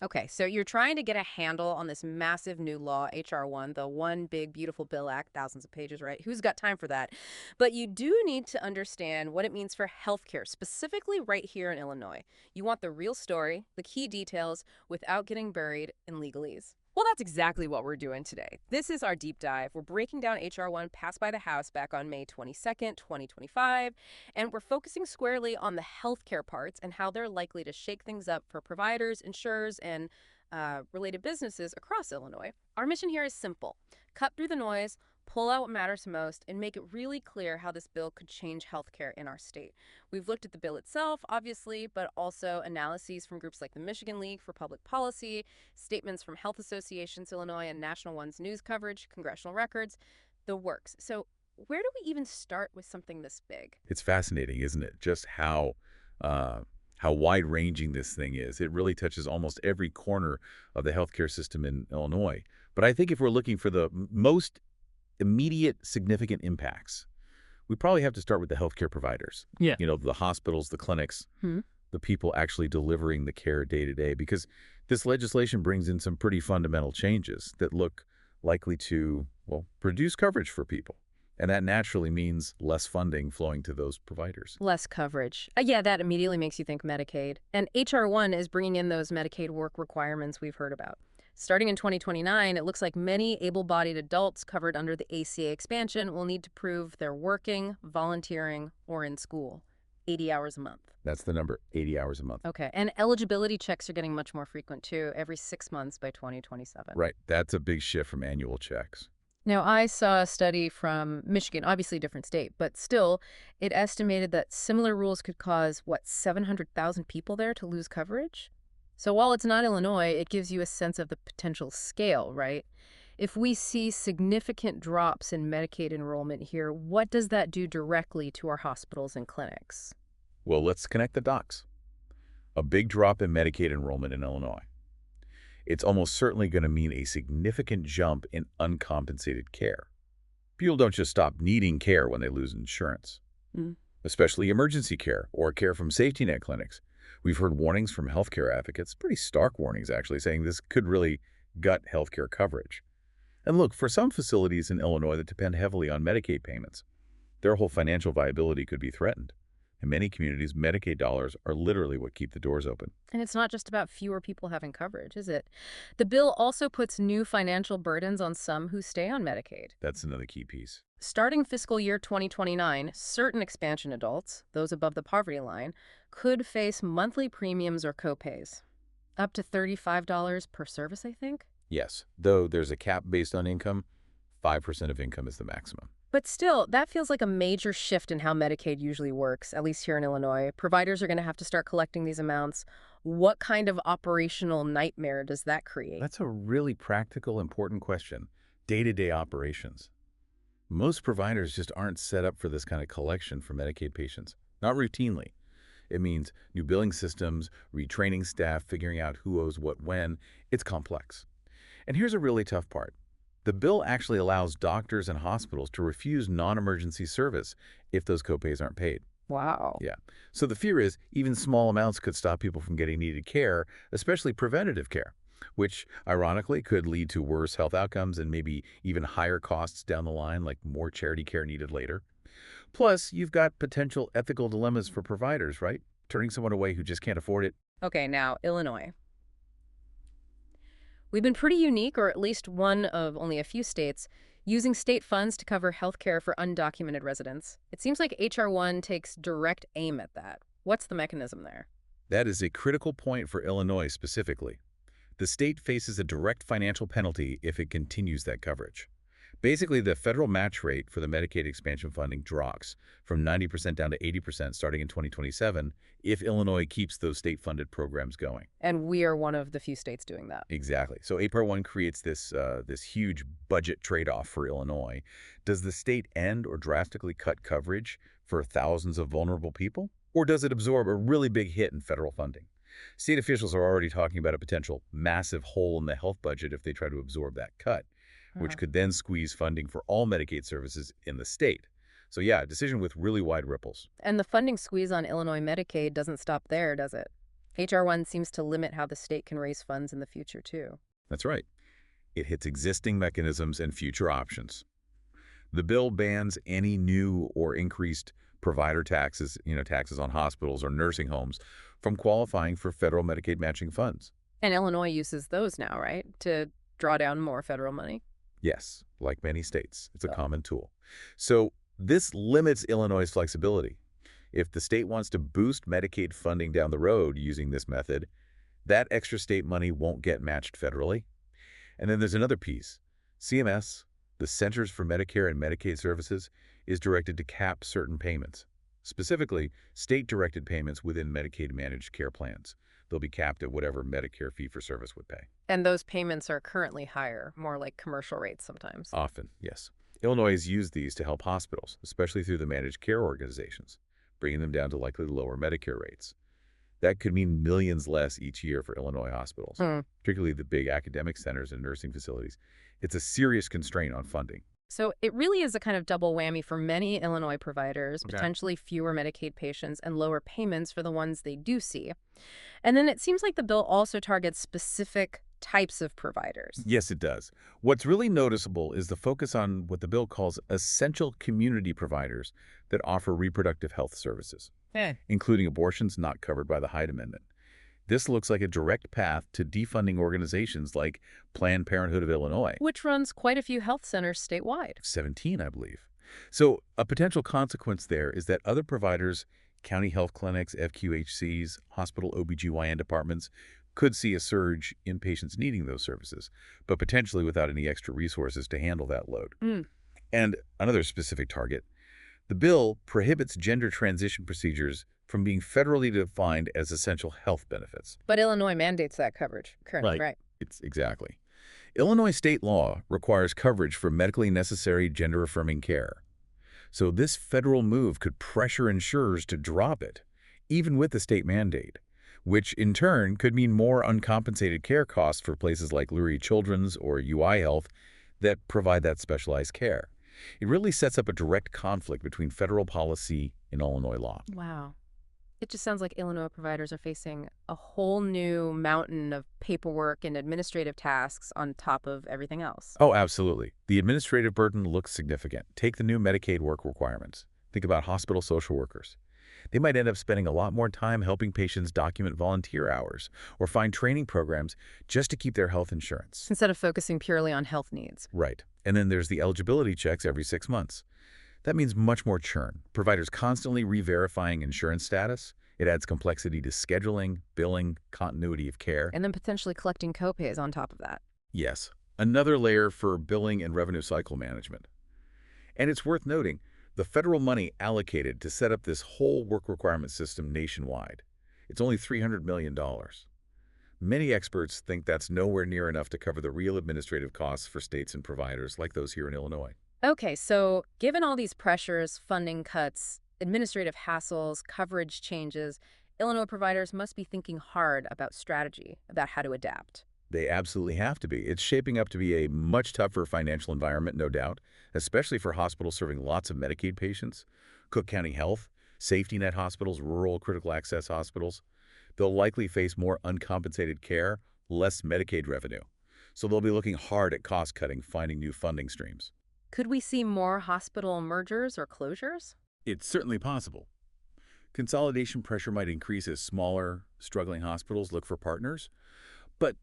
Okay, so you're trying to get a handle on this massive new law, H.R. 1, the One Big Beautiful Bill Act, thousands of pages, right? Who's got time for that? But you do need to understand what it means for healthcare, specifically right here in Illinois. You want the real story, the key details, without getting buried in legalese. Well, that's exactly what we're doing today. This is our deep dive. We're breaking down H.R. 1 passed by the House back on May 22nd, 2025, and we're focusing squarely on the healthcare parts and how they're likely to shake things up for providers, insurers, and related businesses across Illinois. Our mission here is simple: cut through the noise, pull out what matters most, and make it really clear how this bill could change healthcare in our state. We've looked at the bill itself, obviously, but also analyses from groups like the Michigan League for Public Policy, statements from Health Associations Illinois and National One's news coverage, congressional records, the works. So where do we even start with something this big? It's fascinating, isn't it? Just how wide-ranging this thing is. It really touches almost every corner of the healthcare system in Illinois. But I think if we're looking for the most immediate significant impacts, we probably have to start with the healthcare providers. Yeah. The hospitals, the clinics, Hmm. the people actually delivering the care day to day. Because this legislation brings in some pretty fundamental changes that look likely to, well, reduce coverage for people. And that naturally means less funding flowing to those providers. Less coverage. Yeah, that immediately makes you think Medicaid. And H.R. 1 is bringing in those Medicaid work requirements we've heard about. Starting in 2029, it looks like many able-bodied adults covered under the ACA expansion will need to prove they're working, volunteering, or in school 80 hours a month. That's the number, 80 hours a month. Okay, and eligibility checks are getting much more frequent, too, every 6 months by 2027. Right. That's a big shift from annual checks. Now, I saw a study from Michigan, obviously a different state, but still, it estimated that similar rules could cause, 700,000 people there to lose coverage? So while it's not Illinois, it gives you a sense of the potential scale, right? If we see significant drops in Medicaid enrollment here, what does that do directly to our hospitals and clinics? Well, let's connect the dots. A big drop in Medicaid enrollment in Illinois. It's almost certainly going to mean a significant jump in uncompensated care. People don't just stop needing care when they lose insurance, Mm. especially emergency care or care from safety net clinics. We've heard warnings from healthcare advocates, pretty stark warnings actually, saying this could really gut healthcare coverage. And look, for some facilities in Illinois that depend heavily on Medicaid payments, their whole financial viability could be threatened. In many communities, Medicaid dollars are literally what keep the doors open. And it's not just about fewer people having coverage, is it? The bill also puts new financial burdens on some who stay on Medicaid. That's another key piece. Starting fiscal year 2029, certain expansion adults, those above the poverty line, could face monthly premiums or copays. Up to $35 per service, I think? Yes, though there's a cap based on income, 5% of income is the maximum. But still, that feels like a major shift in how Medicaid usually works, at least here in Illinois. Providers are going to have to start collecting these amounts. What kind of operational nightmare does that create? That's a really practical, important question. Day-to-day operations. Most providers just aren't set up for this kind of collection for Medicaid patients. Not routinely. It means new billing systems, retraining staff, figuring out who owes what when. It's complex. And here's a really tough part. The bill actually allows doctors and hospitals to refuse non-emergency service if those copays aren't paid. Wow. Yeah. So the fear is even small amounts could stop people from getting needed care, especially preventative care, which ironically could lead to worse health outcomes and maybe even higher costs down the line, like more charity care needed later. Plus, you've got potential ethical dilemmas for providers, right? Turning someone away who just can't afford it. Okay, now, Illinois. We've been pretty unique, or at least one of only a few states, using state funds to cover health care for undocumented residents. It seems like H.R. 1 takes direct aim at that. What's the mechanism there? That is a critical point for Illinois specifically. The state faces a direct financial penalty if it continues that coverage. Basically, the federal match rate for the Medicaid expansion funding drops from 90% down to 80% starting in 2027 if Illinois keeps those state-funded programs going. And we are one of the few states doing that. Exactly. So H.R. 1 creates this huge budget trade-off for Illinois. Does the state end or drastically cut coverage for thousands of vulnerable people? Or does it absorb a really big hit in federal funding? State officials are already talking about a potential massive hole in the health budget if they try to absorb that cut, which could then squeeze funding for all Medicaid services in the state. So yeah, a decision with really wide ripples. And the funding squeeze on Illinois Medicaid doesn't stop there, does it? HR1 seems to limit how the state can raise funds in the future, too. That's right. It hits existing mechanisms and future options. The bill bans any new or increased provider taxes, taxes on hospitals or nursing homes from qualifying for federal Medicaid matching funds. And Illinois uses those now, right, to draw down more federal money? Yes, like many states, it's a Oh. common tool. So this limits Illinois' flexibility. If the state wants to boost Medicaid funding down the road using this method, that extra state money won't get matched federally. And then there's another piece. CMS, the Centers for Medicare and Medicaid Services, is directed to cap certain payments, specifically state-directed payments within Medicaid managed care plans. They'll be capped at whatever Medicare fee-for-service would pay. And those payments are currently higher, more like commercial rates sometimes. Often, yes. Illinois has used these to help hospitals, especially through the managed care organizations, bringing them down to likely lower Medicare rates. That could mean millions less each year for Illinois hospitals, Hmm. particularly the big academic centers and nursing facilities. It's a serious constraint on funding. So it really is a kind of double whammy for many Illinois providers, Okay. potentially fewer Medicaid patients and lower payments for the ones they do see. And then it seems like the bill also targets specific types of providers. Yes, it does. What's really noticeable is the focus on what the bill calls essential community providers that offer reproductive health services, including abortions not covered by the Hyde Amendment. This looks like a direct path to defunding organizations like Planned Parenthood of Illinois, Which runs quite a few health centers statewide. 17, I believe. So a potential consequence there is that other providers, county health clinics, FQHCs, hospital OBGYN departments, could see a surge in patients needing those services, but potentially without any extra resources to handle that load. Mm. And another specific target, the bill prohibits gender transition procedures from being federally defined as essential health benefits. But Illinois mandates that coverage currently, Right. right? It's exactly. Illinois state law requires coverage for medically necessary gender-affirming care. So this federal move could pressure insurers to drop it, even with the state mandate, which in turn could mean more uncompensated care costs for places like Lurie Children's or UI Health that provide that specialized care. It really sets up a direct conflict between federal policy and Illinois law. Wow. It just sounds like Illinois providers are facing a whole new mountain of paperwork and administrative tasks on top of everything else. Oh, absolutely. The administrative burden looks significant. Take the new Medicaid work requirements. Think about hospital social workers. They might end up spending a lot more time helping patients document volunteer hours or find training programs just to keep their health insurance. Instead of focusing purely on health needs. Right. And then there's the eligibility checks every 6 months. That means much more churn. Providers constantly re-verifying insurance status. It adds complexity to scheduling, billing, continuity of care. And then potentially collecting copays on top of that. Yes, another layer for billing and revenue cycle management. And it's worth noting, the federal money allocated to set up this whole work requirement system nationwide, it's only $300 million. Many experts think that's nowhere near enough to cover the real administrative costs for states and providers like those here in Illinois. Okay, so given all these pressures, funding cuts, administrative hassles, coverage changes, Illinois providers must be thinking hard about strategy, about how to adapt. They absolutely have to be. It's shaping up to be a much tougher financial environment, no doubt, especially for hospitals serving lots of Medicaid patients. Cook County Health, safety net hospitals, rural critical access hospitals. They'll likely face more uncompensated care, less Medicaid revenue. So they'll be looking hard at cost cutting, finding new funding streams. Could we see more hospital mergers or closures? It's certainly possible. Consolidation pressure might increase as smaller, struggling hospitals look for partners. But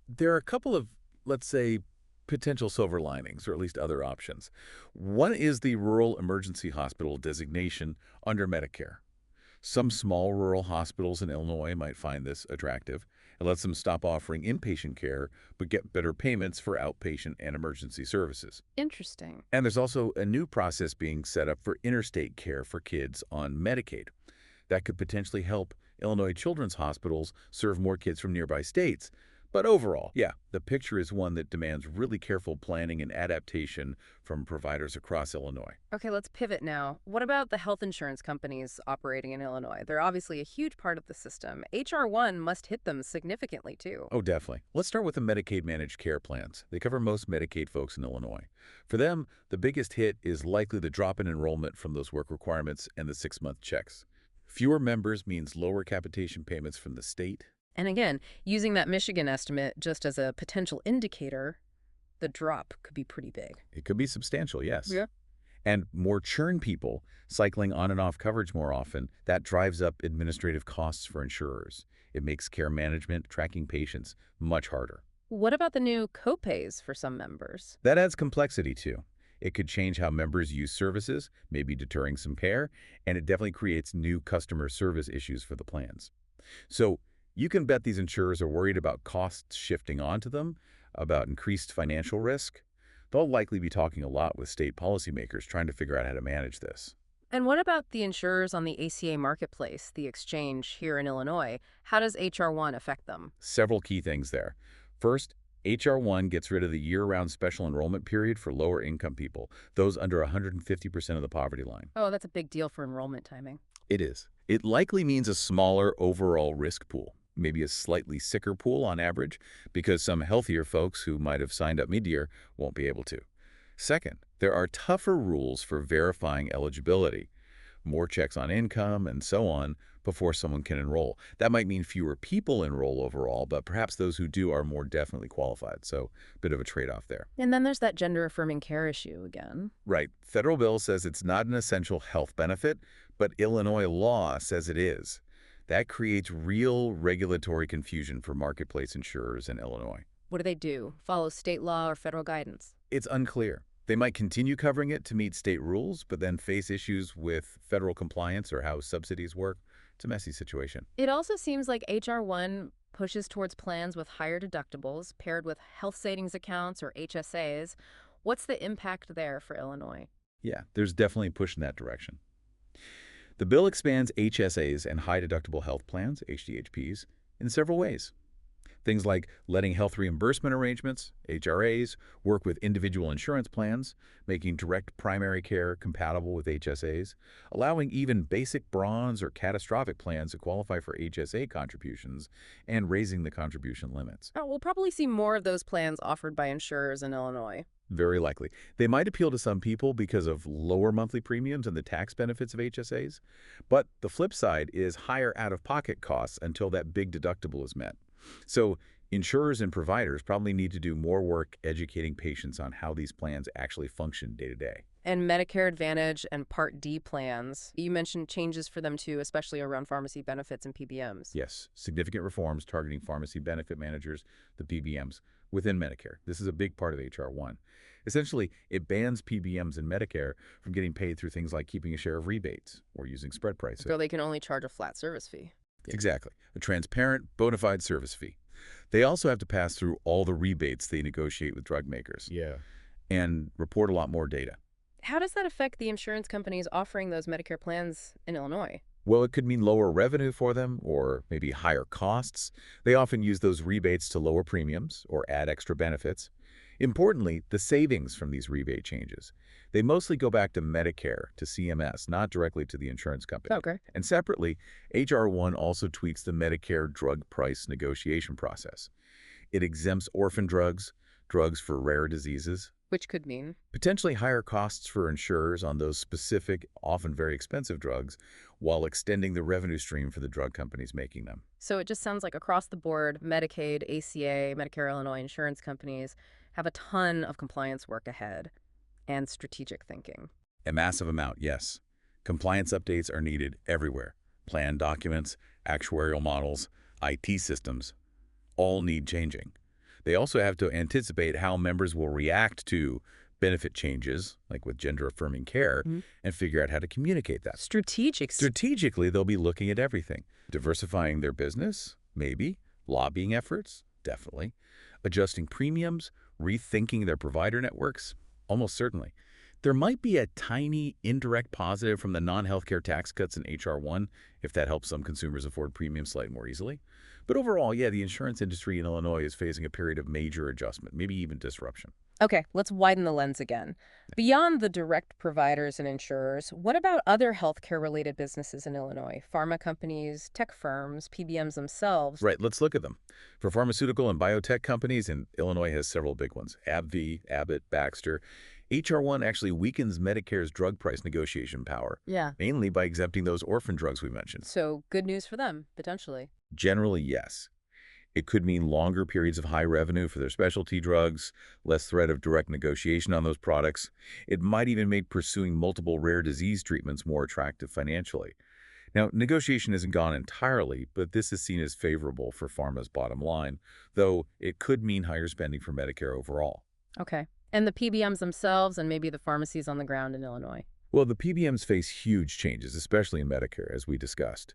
there are a couple of, let's say, potential silver linings, or at least other options. One is the Rural Emergency Hospital designation under Medicare. Some small rural hospitals in Illinois might find this attractive. It lets them stop offering inpatient care, but get better payments for outpatient and emergency services. Interesting. And there's also a new process being set up for interstate care for kids on Medicaid. That could potentially help Illinois children's hospitals serve more kids from nearby states. But overall, yeah, the picture is one that demands really careful planning and adaptation from providers across Illinois. Okay, let's pivot now. What about the health insurance companies operating in Illinois? They're obviously a huge part of the system. HR1 must hit them significantly, too. Oh, definitely. Let's start with the Medicaid managed care plans. They cover most Medicaid folks in Illinois. For them, the biggest hit is likely the drop in enrollment from those work requirements and the 6-month checks. Fewer members means lower capitation payments from the state. And again, using that Michigan estimate just as a potential indicator, the drop could be pretty big. It could be substantial, yes. Yeah. And more churn people cycling on and off coverage more often, that drives up administrative costs for insurers. It makes care management, tracking patients, much harder. What about the new copays for some members? That adds complexity too. It could change how members use services, maybe deterring some care, and it definitely creates new customer service issues for the plans. So you can bet these insurers are worried about costs shifting onto them, about increased financial risk. They'll likely be talking a lot with state policymakers trying to figure out how to manage this. And what about the insurers on the ACA marketplace, the exchange here in Illinois? How does HR1 affect them? Several key things there. First, HR1 gets rid of the year-round special enrollment period for lower-income people, those under 150% of the poverty line. Oh, that's a big deal for enrollment timing. It is. It likely means a smaller overall risk pool, maybe a slightly sicker pool on average, because some healthier folks who might have signed up mid-year won't be able to. Second, there are tougher rules for verifying eligibility, more checks on income and so on before someone can enroll. That might mean fewer people enroll overall, but perhaps those who do are more definitely qualified, so a bit of a trade-off there. And then there's that gender-affirming care issue again. Right. Federal bill says it's not an essential health benefit, but Illinois law says it is. That creates real regulatory confusion for marketplace insurers in Illinois. What do they do? Follow state law or federal guidance? It's unclear. They might continue covering it to meet state rules, but then face issues with federal compliance or how subsidies work. It's a messy situation. It also seems like HR1 pushes towards plans with higher deductibles paired with health savings accounts or HSAs. What's the impact there for Illinois? Yeah, there's definitely a push in that direction. The bill expands HSAs and high-deductible health plans, HDHPs, in several ways. Things like letting health reimbursement arrangements, HRAs, work with individual insurance plans, making direct primary care compatible with HSAs, allowing even basic bronze or catastrophic plans to qualify for HSA contributions, and raising the contribution limits. Oh, we'll probably see more of those plans offered by insurers in Illinois. Very likely. They might appeal to some people because of lower monthly premiums and the tax benefits of HSAs, but the flip side is higher out-of-pocket costs until that big deductible is met. So insurers and providers probably need to do more work educating patients on how these plans actually function day to day. And Medicare Advantage and Part D plans, you mentioned changes for them too, especially around pharmacy benefits and PBMs. Yes, significant reforms targeting pharmacy benefit managers, the PBMs, within Medicare. This is a big part of HR1. Essentially, it bans PBMs in Medicare from getting paid through things like keeping a share of rebates or using spread pricing. So they can only charge a flat service fee. Exactly. A transparent, bona fide service fee. They also have to pass through all the rebates they negotiate with drug makers. Yeah. And report a lot more data. How does that affect the insurance companies offering those Medicare plans in Illinois? Well, it could mean lower revenue for them or maybe higher costs. They often use those rebates to lower premiums or add extra benefits. Importantly, the savings from these rebate changes, they mostly go back to Medicare, to CMS, not directly to the insurance company. Okay. And separately, HR1 also tweaks the Medicare drug price negotiation process. It exempts orphan drugs, drugs for rare diseases, Which could mean? potentially higher costs for insurers on those specific, often very expensive drugs, while extending the revenue stream for the drug companies making them. So it just sounds like across the board, Medicaid, ACA, Medicare Illinois insurance companies have a ton of compliance work ahead and strategic thinking. A massive amount, yes. Compliance updates are needed everywhere. Plan documents, actuarial models, IT systems, all need changing. They also have to anticipate how members will react to benefit changes, like with gender-affirming care, and figure out how to communicate that. Strategically, they'll be looking at everything. Diversifying their business, maybe. Lobbying efforts, definitely. Adjusting premiums, rethinking their provider networks, almost certainly. There might be a tiny indirect positive from the non-healthcare tax cuts in HR1 if that helps some consumers afford premiums slightly more easily. But overall, yeah, the insurance industry in Illinois is facing a period of major adjustment, maybe even disruption. Okay, let's widen the lens again. Beyond the direct providers and insurers, what about other healthcare-related businesses in Illinois? Pharma companies, tech firms, PBMs themselves. Right, let's look at them. For pharmaceutical and biotech companies, and Illinois has several big ones, AbbVie, Abbott, Baxter, H.R. 1 actually weakens Medicare's drug price negotiation power, Yeah. mainly by exempting those orphan drugs we mentioned. So good news for them, potentially. Generally, yes. It could mean longer periods of high revenue for their specialty drugs, less threat of direct negotiation on those products. It might even make pursuing multiple rare disease treatments more attractive financially. Now, negotiation isn't gone entirely, but this is seen as favorable for pharma's bottom line, though it could mean higher spending for Medicare overall. Okay. And the PBMs themselves and maybe the pharmacies on the ground in Illinois. Well, the PBMs face huge changes, especially in Medicare, as we discussed.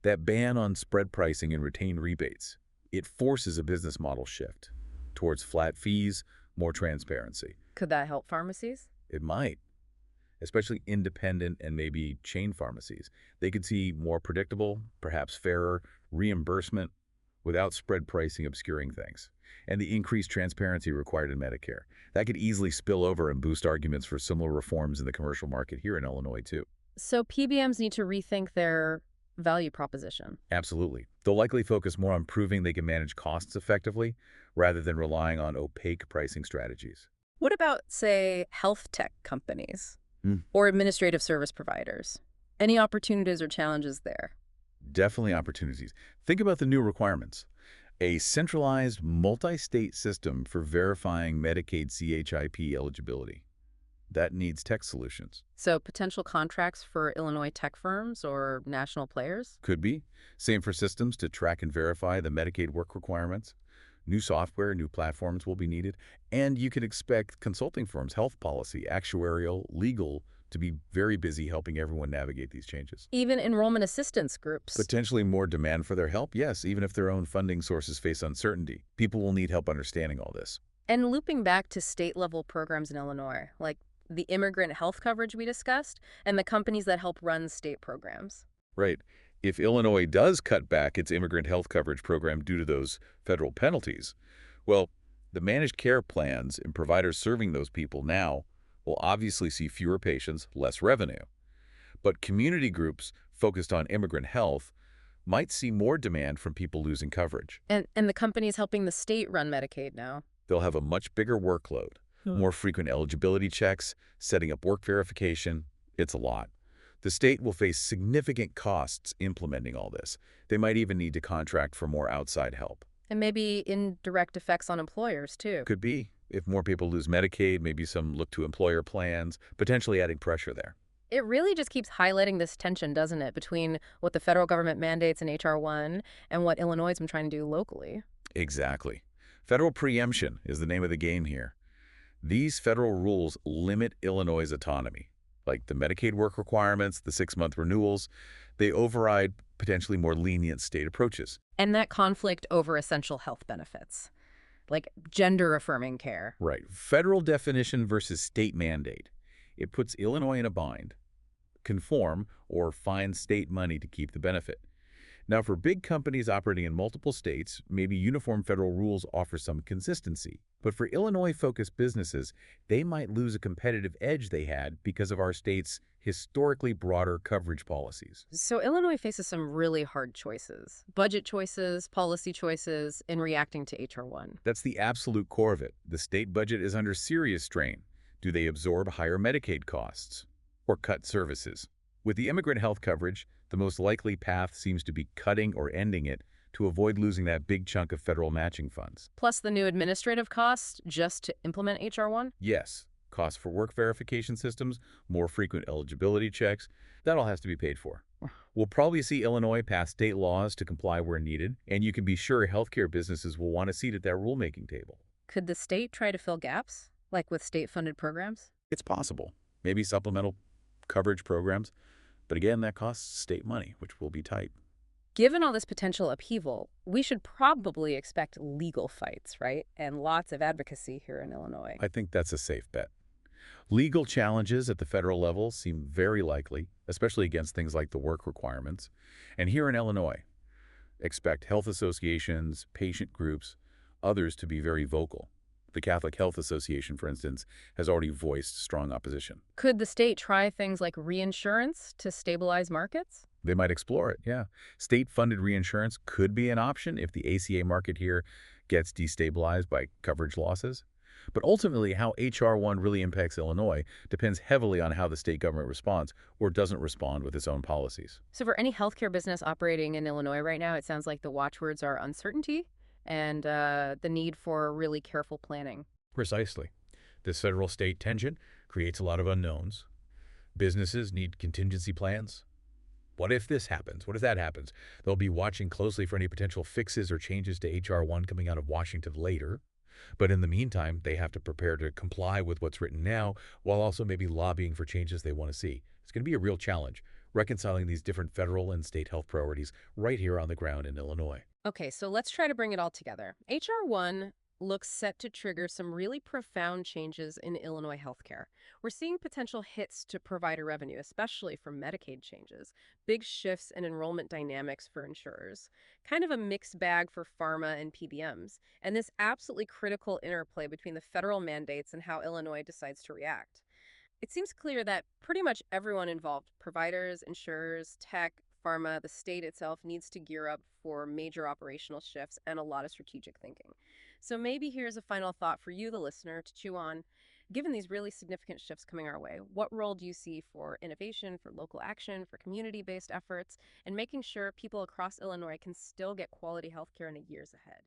That ban on spread pricing and retained rebates, it forces a business model shift towards flat fees, more transparency. Could that help pharmacies? It might, especially independent and maybe chain pharmacies. They could see more predictable, perhaps fairer, reimbursement without spread pricing obscuring things. And the increased transparency required in Medicare. That could easily spill over and boost arguments for similar reforms in the commercial market here in Illinois, too. So PBMs need to rethink their value proposition. Absolutely. They'll likely focus more on proving they can manage costs effectively rather than relying on opaque pricing strategies. What about, say, health tech companies Hmm. or administrative service providers? Any opportunities or challenges there? Definitely opportunities. Think about the new requirements. A centralized multi-state system for verifying Medicaid CHIP eligibility. That needs tech solutions. So potential contracts for Illinois tech firms or national players? Could be. Same for systems to track and verify the Medicaid work requirements. New software, new platforms will be needed. And you can expect consulting firms, health policy, actuarial, legal, to be very busy helping everyone navigate these changes. Even enrollment assistance groups. Potentially more demand for their help, yes, even if their own funding sources face uncertainty. People will need help understanding all this. And looping back to state-level programs in Illinois, like the immigrant health coverage we discussed, and the companies that help run state programs. Right. If Illinois does cut back its immigrant health coverage program due to those federal penalties, well, the managed care plans and providers serving those people now will obviously see fewer patients, less revenue. But community groups focused on immigrant health might see more demand from people losing coverage. And the companies helping the state run Medicaid now. They'll have a much bigger workload, more frequent eligibility checks, setting up work verification. It's a lot. The state will face significant costs implementing all this. They might even need to contract for more outside help. And maybe indirect effects on employers, too. Could be. If more people lose Medicaid, maybe some look to employer plans, potentially adding pressure there. It really just keeps highlighting this tension, doesn't it, between what the federal government mandates in H.R. 1 and what Illinois has been trying to do locally. Exactly. Federal preemption is the name of the game here. These federal rules limit Illinois' autonomy, like the Medicaid work requirements, the 6-month renewals. They override potentially more lenient state approaches. And that conflict over essential health benefits, like gender-affirming care. Right. Federal definition versus state mandate. It puts Illinois in a bind. Conform or find state money to keep the benefit. Now, for big companies operating in multiple states, maybe uniform federal rules offer some consistency. But for Illinois-focused businesses, they might lose a competitive edge they had because of our state's historically broader coverage policies. So Illinois faces some really hard choices. Budget choices, policy choices, in reacting to H.R. 1. That's the absolute core of it. The state budget is under serious strain. Do they absorb higher Medicaid costs or cut services? With the immigrant health coverage, the most likely path seems to be cutting or ending it to avoid losing that big chunk of federal matching funds. Plus the new administrative costs just to implement H.R. 1? Yes, costs for work verification systems, more frequent eligibility checks, that all has to be paid for. We'll probably see Illinois pass state laws to comply where needed, and you can be sure healthcare businesses will want a seat at that rulemaking table. Could the state try to fill gaps, like with state-funded programs? It's possible. Maybe supplemental coverage programs. But again, that costs state money, which will be tight. Given all this potential upheaval, we should probably expect legal fights, right? And lots of advocacy here in Illinois. I think that's a safe bet. Legal challenges at the federal level seem very likely, especially against things like the work requirements. And here in Illinois, expect health associations, patient groups, others to be very vocal. The Catholic Health Association, for instance, has already voiced strong opposition. Could the state try things like reinsurance to stabilize markets? They might explore it, yeah. State-funded reinsurance could be an option if the ACA market here gets destabilized by coverage losses. But ultimately, how H.R. 1 really impacts Illinois depends heavily on how the state government responds or doesn't respond with its own policies. So for any healthcare business operating in Illinois right now, it sounds like the watchwords are uncertainty and the need for really careful planning. Precisely. This federal state tension creates a lot of unknowns. Businesses need contingency plans. What if this happens? What if that happens? They'll be watching closely for any potential fixes or changes to H.R. 1 coming out of Washington later. But in the meantime, they have to prepare to comply with what's written now while also maybe lobbying for changes they want to see. It's going to be a real challenge, reconciling these different federal and state health priorities right here on the ground in Illinois. Okay, so let's try to bring it all together. H.R. 1 looks set to trigger some really profound changes in Illinois healthcare. We're seeing potential hits to provider revenue, especially from Medicaid changes, big shifts in enrollment dynamics for insurers, kind of a mixed bag for pharma and PBMs, and this absolutely critical interplay between the federal mandates and how Illinois decides to react. It seems clear that pretty much everyone involved, providers, insurers, tech, pharma, the state itself, needs to gear up for major operational shifts and a lot of strategic thinking. So maybe here's a final thought for you, the listener, to chew on. Given these really significant shifts coming our way, what role do you see for innovation, for local action, for community-based efforts, and making sure people across Illinois can still get quality healthcare in the years ahead?